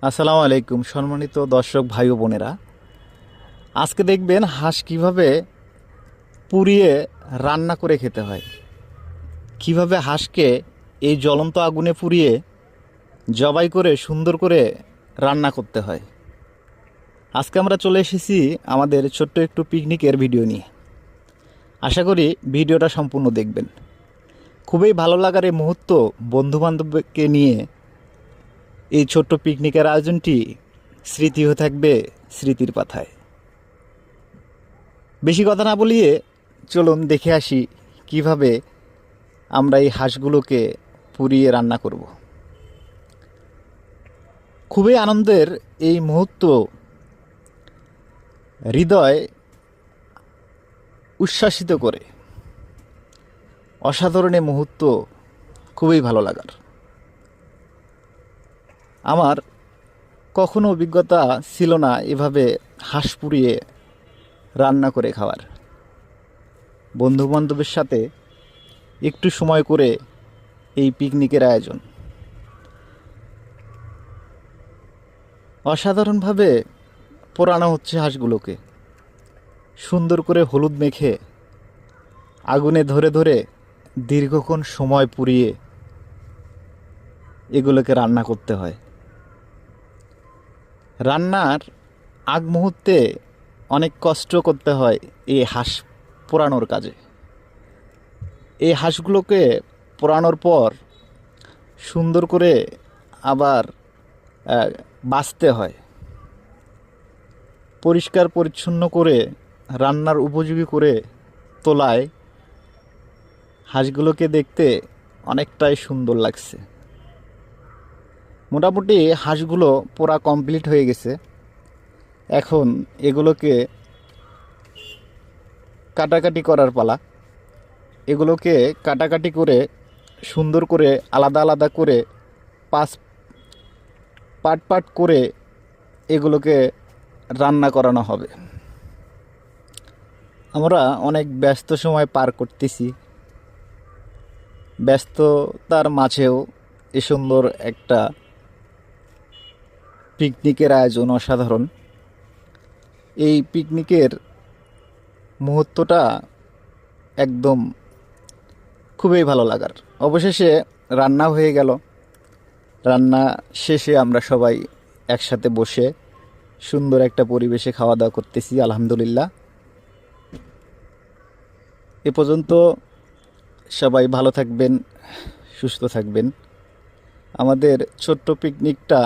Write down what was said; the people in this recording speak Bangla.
আসসালামু আলাইকুম সম্মানিত দর্শক ভাই ও বোনেরা। আজকে দেখবেন হাঁস কিভাবে পুড়িয়ে রান্না করে খেতে হয়, কিভাবে হাঁসকে এই জ্বলন্ত আগুনে পুড়িয়ে জবাই করে সুন্দর করে রান্না করতে হয়। আজকে আমরা চলে এসেছি আমাদের ছোট্ট একটু পিকনিকের ভিডিও নিয়ে। আশা করি ভিডিওটা সম্পূর্ণ দেখবেন। খুবই ভালো লাগার এই মুহূর্ত, বন্ধুবান্ধবকে নিয়ে এই ছোট্ট পিকনিকের আয়োজনটি স্মৃতি হয়ে থাকবে স্মৃতির পাতায়। বেশি কথা না বলিয়ে চলুন দেখে আসি কিভাবে আমরা এই হাঁসগুলোকে পুড়িয়ে রান্না করব। খুবই আনন্দের এই মুহূর্ত, হৃদয় উচ্ছ্বাসিত করে, অসাধারণ এই মুহূর্ত, খুবই ভালো লাগার। আমার কখনো অভিজ্ঞতা ছিল না এভাবে হাঁস পুড়িয়ে রান্না করে খাওয়ার। বন্ধুবান্ধবের সাথে একটু সময় করে এই পিকনিকের আয়োজন অসাধারণভাবে পোড়ানো হচ্ছে হাঁসগুলোকে। সুন্দর করে হলুদ মেখে আগুনে ধরে ধরে দীর্ঘক্ষণ সময় পুড়িয়ে এগুলোকে রান্না করতে হয়। রান্নার আগ মুহূর্তে অনেক কষ্ট করতে হয় এই হাঁস পোড়ানোর কাজে। এই হাঁসগুলোকে পোড়ানোর পর সুন্দর করে আবার বাছতে হয়, পরিষ্কার পরিচ্ছন্ন করে রান্নার উপযোগী করে তোলায় হাঁসগুলোকে দেখতে অনেকটাই সুন্দর লাগছে। মোটামুটি হাঁসগুলো পোড়া কমপ্লিট হয়ে গেছে। এখন এগুলোকে কাটাকাটি করার পালা। এগুলোকে কাটাকাটি করে সুন্দর করে আলাদা আলাদা করে পাট পাট করে এগুলোকে রান্না করানো হবে। আমরা অনেক ব্যস্ত সময় পার করতেছি, ব্যস্ততার মাঝেও এ সুন্দর একটা পিকনিকের আয়োজন অসাধারণ। এই পিকনিকের মুহূর্তটা একদম খুবই ভালো লাগার। অবশেষে রান্না হয়ে গেল। রান্না শেষে আমরা সবাই একসাথে বসে সুন্দর একটা পরিবেশে খাওয়া দাওয়া করতেছি, আলহামদুলিল্লাহ। এ পর্যন্ত সবাই ভালো থাকবেন, সুস্থ থাকবেন। আমাদের ছোট্ট পিকনিকটা